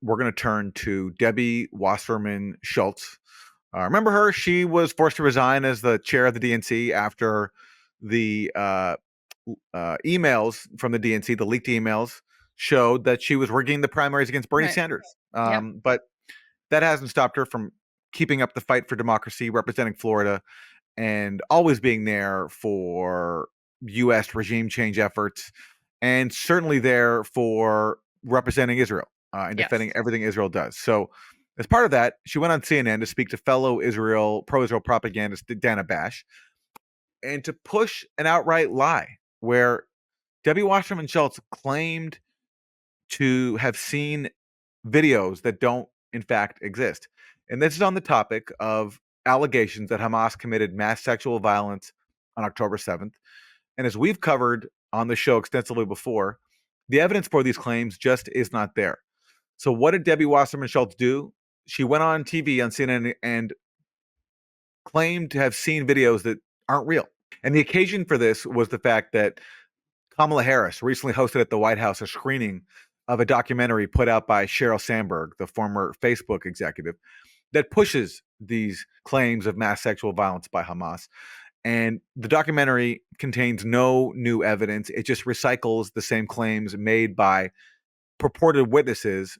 we're going to turn to Debbie Wasserman Schultz. Remember her? She was forced to resign as the chair of the DNC after the emails from the DNC, the leaked emails, showed that she was rigging the primaries against Bernie Right. Sanders. Yep. But that hasn't stopped her from keeping up the fight for democracy, representing Florida, and always being there for U.S. regime change efforts, and certainly there for representing Israel and Yes. defending everything Israel does. So, as part of that, she went on CNN to speak to fellow pro-Israel propagandist Dana Bash, and to push an outright lie where Debbie Wasserman Schultz claimed to have seen videos that don't, in fact, exist. And this is on the topic of allegations that Hamas committed mass sexual violence on October 7th. And as we've covered on the show extensively before, the evidence for these claims just is not there. So, what did Debbie Wasserman Schultz do? She went on TV on CNN and claimed to have seen videos that aren't real. And the occasion for this was the fact that Kamala Harris recently hosted at the White House a screening of a documentary put out by Sheryl Sandberg, the former Facebook executive, that pushes these claims of mass sexual violence by Hamas. And the documentary contains no new evidence. It just recycles the same claims made by purported witnesses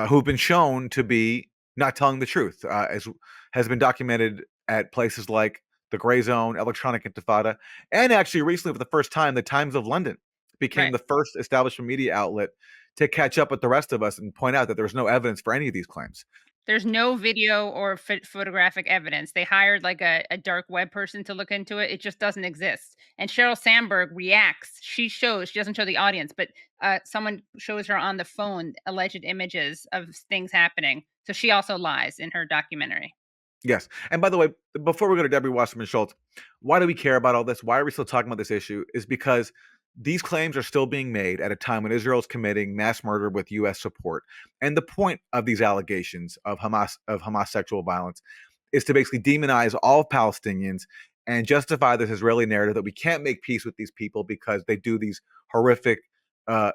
who've been shown to be not telling the truth, as has been documented at places like the Gray Zone, Electronic Intifada, and actually recently, for the first time, the Times of London became Right. the first establishment media outlet to catch up with the rest of us and point out that there's no evidence for any of these claims. There's no video or photographic evidence. They hired like a dark web person to look into it. It just doesn't exist. And Sheryl Sandberg reacts. She doesn't show the audience, but someone shows her on the phone alleged images of things happening. So she also lies in her documentary. Yes. And by the way, before we go to Debbie Wasserman Schultz, why do we care about all this? Why are we still talking about this issue? Is because these claims are still being made at a time when Israel is committing mass murder with U.S. support. And the point of these allegations of Hamas sexual violence is to basically demonize all Palestinians and justify this Israeli narrative that we can't make peace with these people because they do these horrific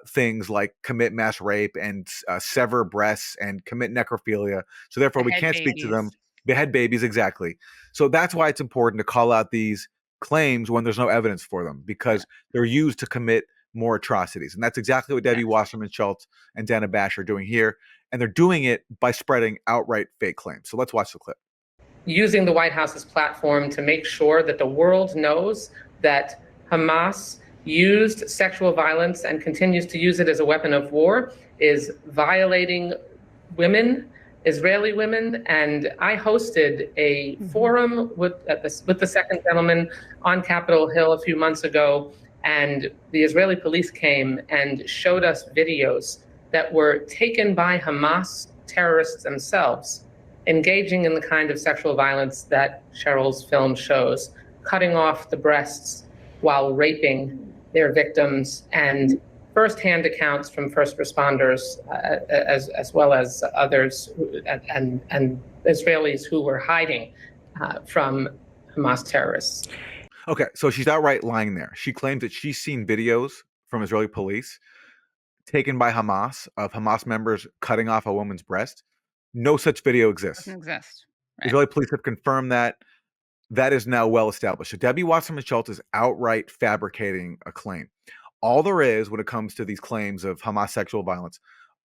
things like commit mass rape and sever breasts and commit necrophilia. So therefore, we Behead can't speak to them. babies. Behead babies, exactly. So that's why it's important to call out these claims when there's no evidence for them, because they're used to commit more atrocities. And that's exactly what Debbie Yes. Wasserman Schultz and Dana Bash are doing here. And they're doing it by spreading outright fake claims. So let's watch the clip. Using the White House's platform to make sure that the world knows that Hamas used sexual violence and continues to use it as a weapon of war is violating women, Israeli women. And I hosted a forum with the second gentleman on Capitol Hill a few months ago, and the Israeli police came and showed us videos that were taken by Hamas terrorists themselves, engaging in the kind of sexual violence that Cheryl's film shows, cutting off the breasts while raping their victims, and firsthand accounts from first responders, as well as others and Israelis who were hiding from Hamas terrorists. Okay, so she's outright lying there. She claims that she's seen videos from Israeli police taken by Hamas of Hamas members cutting off a woman's breast. No such video exists. Doesn't exist. Right. Israeli police have confirmed that. That is now well established. So Debbie Wasserman Schultz is outright fabricating a claim. All there is when it comes to these claims of Hamas sexual violence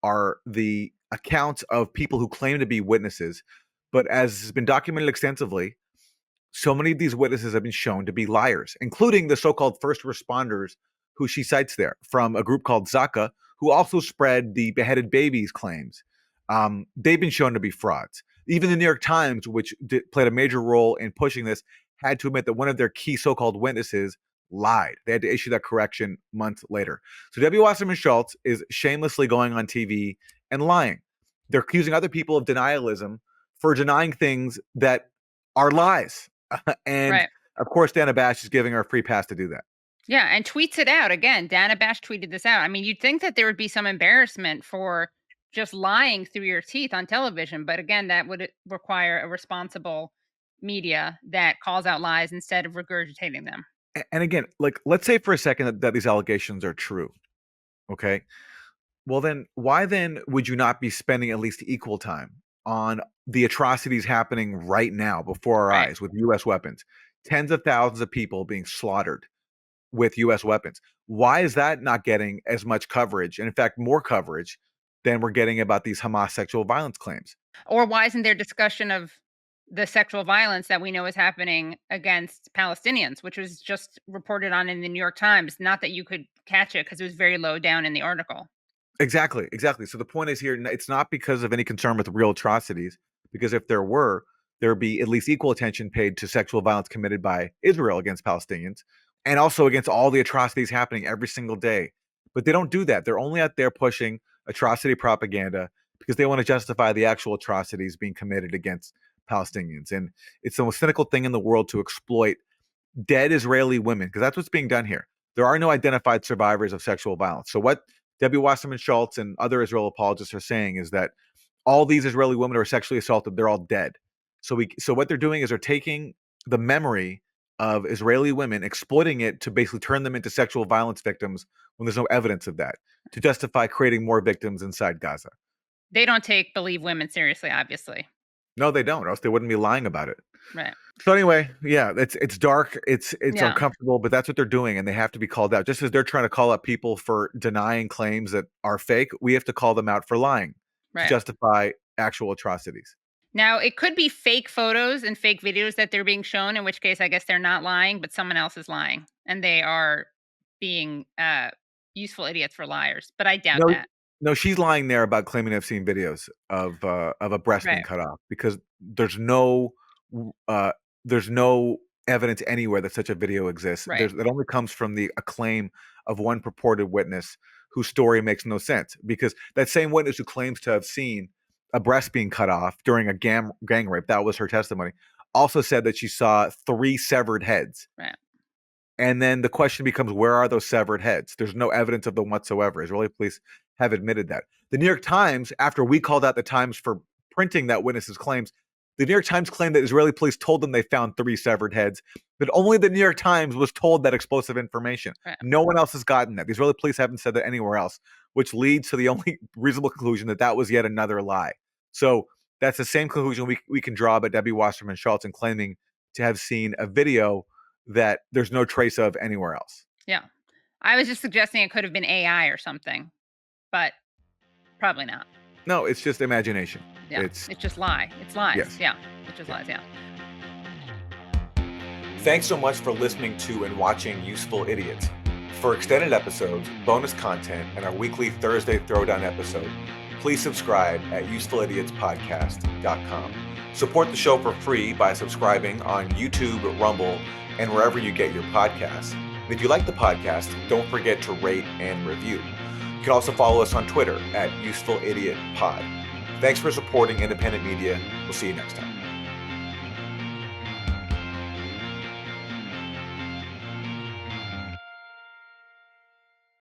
are the accounts of people who claim to be witnesses. But as has been documented extensively, so many of these witnesses have been shown to be liars, including the so-called first responders who she cites there from a group called Zaka, who also spread the beheaded babies claims. They've been shown to be frauds. Even the New York Times, which played a major role in pushing this, had to admit that one of their key so-called witnesses lied. They had to issue that correction months later. So Debbie Wasserman Schultz is shamelessly going on TV and lying. They're accusing other people of denialism for denying things that are lies. And Right. of course, Dana Bash is giving her a free pass to do that. Yeah, and tweets it out again. Dana Bash tweeted this out. I mean, you'd think that there would be some embarrassment for just lying through your teeth on television, but again, that would require a responsible media that calls out lies instead of regurgitating them. And again, like, let's say for a second that these allegations are true. Okay. Well, then why then would you not be spending at least equal time on the atrocities happening right now before our Right. eyes with U.S. weapons? Tens of thousands of people being slaughtered with U.S. weapons. Why is that not getting as much coverage, and in fact, more coverage than we're getting about these Hamas sexual violence claims? Or why isn't there discussion of the sexual violence that we know is happening against Palestinians, which was just reported on in the New York Times? Not that you could catch it because it was very low down in the article. Exactly, exactly. So the point is here, it's not because of any concern with real atrocities, because if there were, there would be at least equal attention paid to sexual violence committed by Israel against Palestinians and also against all the atrocities happening every single day. But they don't do that. They're only out there pushing atrocity propaganda because they want to justify the actual atrocities being committed against Palestinians. And it's the most cynical thing in the world to exploit dead Israeli women, because that's what's being done here. There are no identified survivors of sexual violence. So what Debbie Wasserman Schultz and other Israel apologists are saying is that all these Israeli women who are sexually assaulted, they're all dead. So what they're doing is they're taking the memory of Israeli women, exploiting it to basically turn them into sexual violence victims when there's no evidence of that, to justify creating more victims inside Gaza. They don't take Believe Women seriously, obviously. No, they don't, or else they wouldn't be lying about it. Right. So anyway, yeah, it's dark, it's Yeah. uncomfortable, but that's what they're doing, and they have to be called out. Just as they're trying to call out people for denying claims that are fake, we have to call them out for lying to Right. justify actual atrocities. Now, it could be fake photos and fake videos that they're being shown, in which case I guess they're not lying, but someone else is lying, and they are being, useful idiots for liars, but I doubt No, that. no, she's lying there about claiming to have seen videos of a breast being Right. cut off because uh, there's no evidence anywhere that such a video exists. Right. It only comes from the acclaim of one purported witness whose story makes no sense, because that same witness who claims to have seen a breast being cut off during a gang rape, that was her testimony, also said that she saw 3 severed heads. Right. And then the question becomes, where are those severed heads? There's no evidence of them whatsoever. Israeli police have admitted that. The New York Times, after we called out the Times for printing that witness's claims, the New York Times claimed that Israeli police told them they found 3 severed heads, but only the New York Times was told that explosive information. Right. No one else has gotten that. The Israeli police haven't said that anywhere else, which leads to the only reasonable conclusion that that was yet another lie. So that's the same conclusion we can draw about Debbie Wasserman Schultz and claiming to have seen a video that there's no trace of anywhere else. Yeah. I was just suggesting it could have been AI or something, but probably not. No, it's just imagination. Yeah. It's just lie. It's lies. Yes. Yeah. It's just lies. Yeah. Thanks so much for listening to and watching Useful Idiots. For extended episodes, bonus content, and our weekly Thursday Throwdown episode, please subscribe at usefulidiots.podcast.com. Support the show for free by subscribing on YouTube, Rumble, and wherever you get your podcasts. And if you like the podcast, don't forget to rate and review. You can also follow us on Twitter at UsefulIdiotPod. Thanks for supporting independent media. We'll see you next time.